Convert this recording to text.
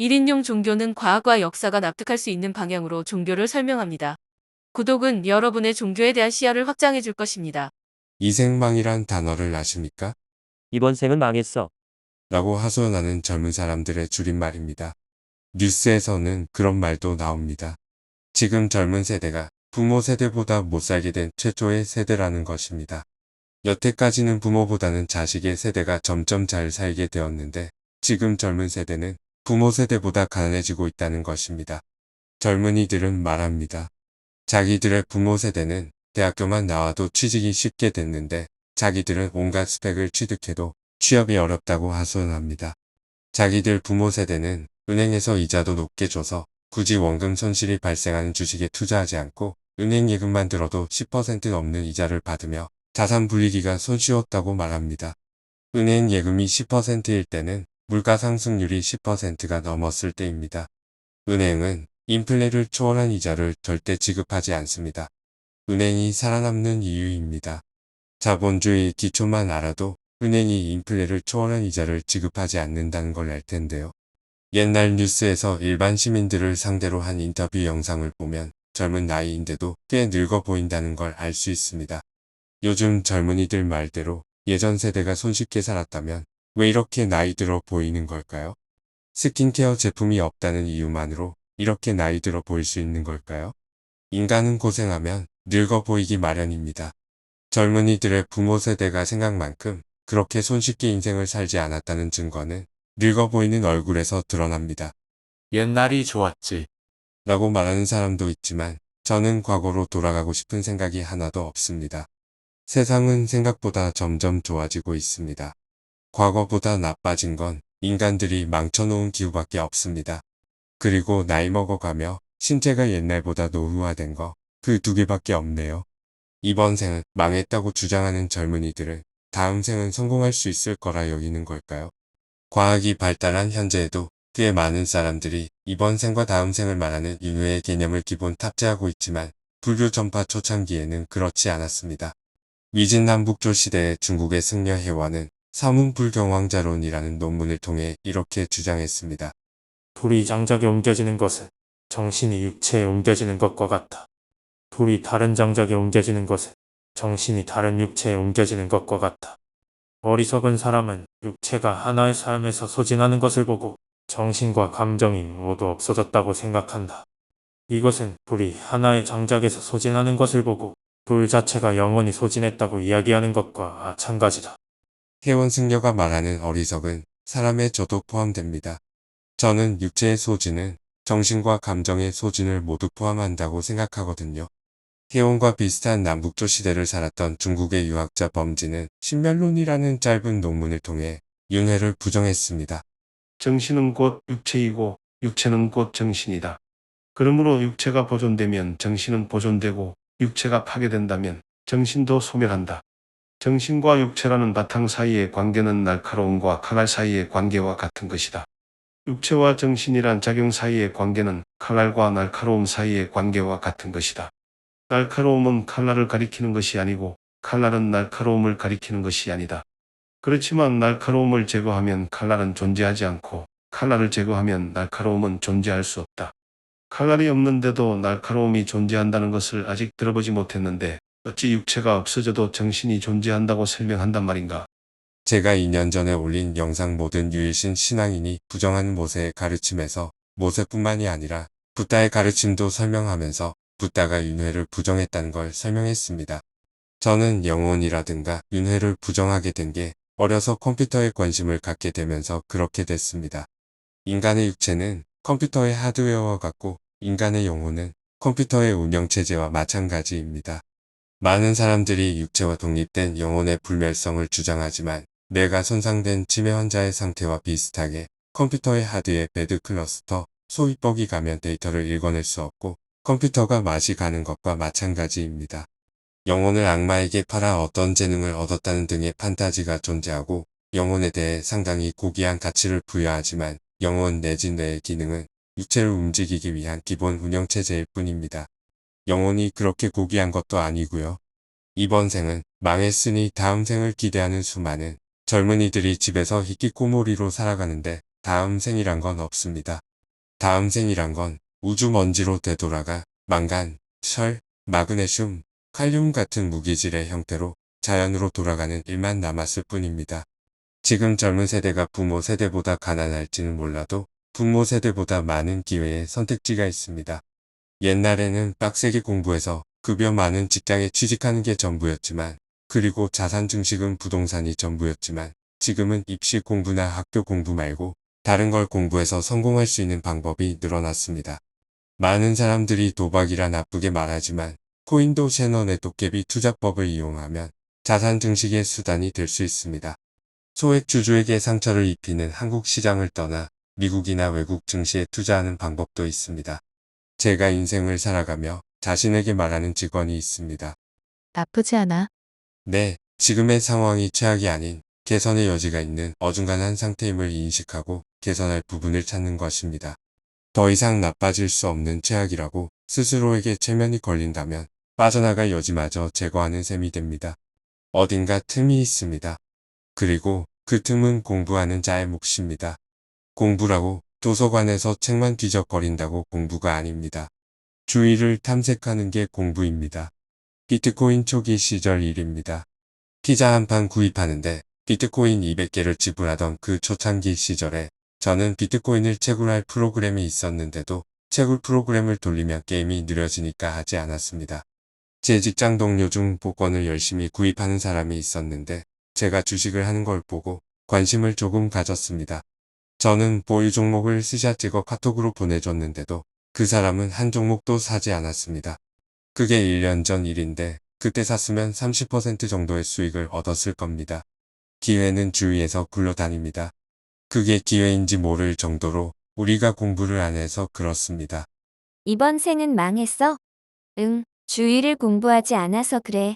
1인용 종교는 과학과 역사가 납득할 수 있는 방향으로 종교를 설명합니다. 구독은 여러분의 종교에 대한 시야를 확장해 줄 것입니다. 이생망이란 단어를 아십니까? 이번 생은 망했어. 라고 하소연하는 젊은 사람들의 줄임말입니다. 뉴스에서는 그런 말도 나옵니다. 지금 젊은 세대가 부모 세대보다 못 살게 된 최초의 세대라는 것입니다. 여태까지는 부모보다는 자식의 세대가 점점 잘 살게 되었는데 지금 젊은 세대는 부모 세대보다 가난해지고 있다는 것입니다. 젊은이들은 말합니다. 자기들의 부모 세대는 대학교만 나와도 취직이 쉽게 됐는데 자기들은 온갖 스펙을 취득해도 취업이 어렵다고 하소연합니다. 자기들 부모 세대는 은행에서 이자도 높게 줘서 굳이 원금 손실이 발생하는 주식에 투자하지 않고 은행 예금만 들어도 10% 넘는 이자를 받으며 자산 불리기가 손쉬웠다고 말합니다. 은행 예금이 10%일 때는 물가 상승률이 10%가 넘었을 때입니다. 은행은 인플레를 초월한 이자를 절대 지급하지 않습니다. 은행이 살아남는 이유입니다. 자본주의 기초만 알아도 은행이 인플레를 초월한 이자를 지급하지 않는다는 걸 알 텐데요. 옛날 뉴스에서 일반 시민들을 상대로 한 인터뷰 영상을 보면 젊은 나이인데도 꽤 늙어 보인다는 걸 알 수 있습니다. 요즘 젊은이들 말대로 예전 세대가 손쉽게 살았다면 왜 이렇게 나이 들어 보이는 걸까요? 스킨케어 제품이 없다는 이유만으로 이렇게 나이 들어 보일 수 있는 걸까요? 인간은 고생하면 늙어 보이기 마련입니다. 젊은이들의 부모 세대가 생각만큼 그렇게 손쉽게 인생을 살지 않았다는 증거는 늙어 보이는 얼굴에서 드러납니다. 옛날이 좋았지. 라고 말하는 사람도 있지만 저는 과거로 돌아가고 싶은 생각이 하나도 없습니다. 세상은 생각보다 점점 좋아지고 있습니다. 과거보다 나빠진 건 인간들이 망쳐놓은 기후밖에 없습니다. 그리고 나이 먹어가며 신체가 옛날보다 노후화된 거 그 두 개밖에 없네요. 이번 생은 망했다고 주장하는 젊은이들은 다음 생은 성공할 수 있을 거라 여기는 걸까요? 과학이 발달한 현재에도 꽤 많은 사람들이 이번 생과 다음 생을 말하는 인류의 개념을 기본 탑재하고 있지만 불교 전파 초창기에는 그렇지 않았습니다. 위진남북조 시대의 중국의 승려 해화는 사문불경왕자론이라는 논문을 통해 이렇게 주장했습니다. 불이 장작에 옮겨지는 것은 정신이 육체에 옮겨지는 것과 같아. 불이 다른 장작에 옮겨지는 것은 정신이 다른 육체에 옮겨지는 것과 같아. 어리석은 사람은 육체가 하나의 삶에서 소진하는 것을 보고 정신과 감정이 모두 없어졌다고 생각한다. 이것은 불이 하나의 장작에서 소진하는 것을 보고 불 자체가 영원히 소진했다고 이야기하는 것과 마찬가지다. 해원 승려가 말하는 어리석은 사람의 저도 포함됩니다. 저는 육체의 소진은 정신과 감정의 소진을 모두 포함한다고 생각하거든요. 해원과 비슷한 남북조 시대를 살았던 중국의 유학자 범진은 신멸론이라는 짧은 논문을 통해 윤회를 부정했습니다. 정신은 곧 육체이고 육체는 곧 정신이다. 그러므로 육체가 보존되면 정신은 보존되고 육체가 파괴된다면 정신도 소멸한다. 정신과 육체라는 바탕 사이의 관계는 날카로움과 칼날 사이의 관계와 같은 것이다. 육체와 정신이란 작용 사이의 관계는 칼날과 날카로움 사이의 관계와 같은 것이다. 날카로움은 칼날을 가리키는 것이 아니고 칼날은 날카로움을 가리키는 것이 아니다. 그렇지만 날카로움을 제거하면 칼날은 존재하지 않고 칼날을 제거하면 날카로움은 존재할 수 없다. 칼날이 없는데도 날카로움이 존재한다는 것을 아직 들어보지 못했는데 어찌 육체가 없어져도 정신이 존재한다고 설명한단 말인가? 제가 2년 전에 올린 영상 모든 유일신 신앙인이 부정하는 모세의 가르침에서 모세뿐만이 아니라 붓다의 가르침도 설명하면서 붓다가 윤회를 부정했다는 걸 설명했습니다. 저는 영혼이라든가 윤회를 부정하게 된 게 어려서 컴퓨터에 관심을 갖게 되면서 그렇게 됐습니다. 인간의 육체는 컴퓨터의 하드웨어와 같고 인간의 영혼은 컴퓨터의 운영체제와 마찬가지입니다. 많은 사람들이 육체와 독립된 영혼의 불멸성을 주장하지만 뇌가 손상된 치매 환자의 상태와 비슷하게 컴퓨터의 하드에 배드 클러스터, 소위 뻑이 가면 데이터를 읽어낼 수 없고 컴퓨터가 맛이 가는 것과 마찬가지입니다. 영혼을 악마에게 팔아 어떤 재능을 얻었다는 등의 판타지가 존재하고 영혼에 대해 상당히 고귀한 가치를 부여하지만 영혼 내지 뇌의 기능은 육체를 움직이기 위한 기본 운영체제일 뿐입니다. 영혼이 그렇게 고귀한 것도 아니고요. 이번 생은 망했으니 다음 생을 기대하는 수많은 젊은이들이 집에서 히키코모리로 살아가는데 다음 생이란 건 없습니다. 다음 생이란 건 우주 먼지로 되돌아가 망간, 철, 마그네슘, 칼륨 같은 무기질의 형태로 자연으로 돌아가는 일만 남았을 뿐입니다. 지금 젊은 세대가 부모 세대보다 가난할지는 몰라도 부모 세대보다 많은 기회의 선택지가 있습니다. 옛날에는 빡세게 공부해서 급여 많은 직장에 취직하는 게 전부였지만, 그리고 자산 증식은 부동산이 전부였지만, 지금은 입시 공부나 학교 공부 말고 다른 걸 공부해서 성공할 수 있는 방법이 늘어났습니다. 많은 사람들이 도박이라 나쁘게 말하지만 코인도 셔넌의 도깨비 투자법을 이용하면 자산 증식의 수단이 될 수 있습니다. 소액 주주에게 상처를 입히는 한국 시장을 떠나 미국이나 외국 증시에 투자하는 방법도 있습니다. 제가 인생을 살아가며 자신에게 말하는 직원이 있습니다. 나쁘지 않아. 네, 지금의 상황이 최악이 아닌 개선의 여지가 있는 어중간한 상태임을 인식하고 개선할 부분을 찾는 것입니다. 더 이상 나빠질 수 없는 최악이라고 스스로에게 체면이 걸린다면 빠져나갈 여지마저 제거하는 셈이 됩니다. 어딘가 틈이 있습니다. 그리고 그 틈은 공부하는 자의 몫입니다. 공부라고 도서관에서 책만 뒤적거린다고 공부가 아닙니다. 주위를 탐색하는 게 공부입니다. 비트코인 초기 시절 일입니다. 피자 한 판 구입하는데 비트코인 200개를 지불하던 그 초창기 시절에 저는 비트코인을 채굴할 프로그램이 있었는데도 채굴 프로그램을 돌리면 게임이 느려지니까 하지 않았습니다. 제 직장 동료 중 복권을 열심히 구입하는 사람이 있었는데 제가 주식을 하는 걸 보고 관심을 조금 가졌습니다. 저는 보유 종목을 스샷 찍어 카톡으로 보내줬는데도 그 사람은 한 종목도 사지 않았습니다. 그게 1년 전 일인데 그때 샀으면 30% 정도의 수익을 얻었을 겁니다. 기회는 주위에서 굴러다닙니다. 그게 기회인지 모를 정도로 우리가 공부를 안 해서 그렇습니다. 이번 생은 망했어? 응, 주위를 공부하지 않아서 그래.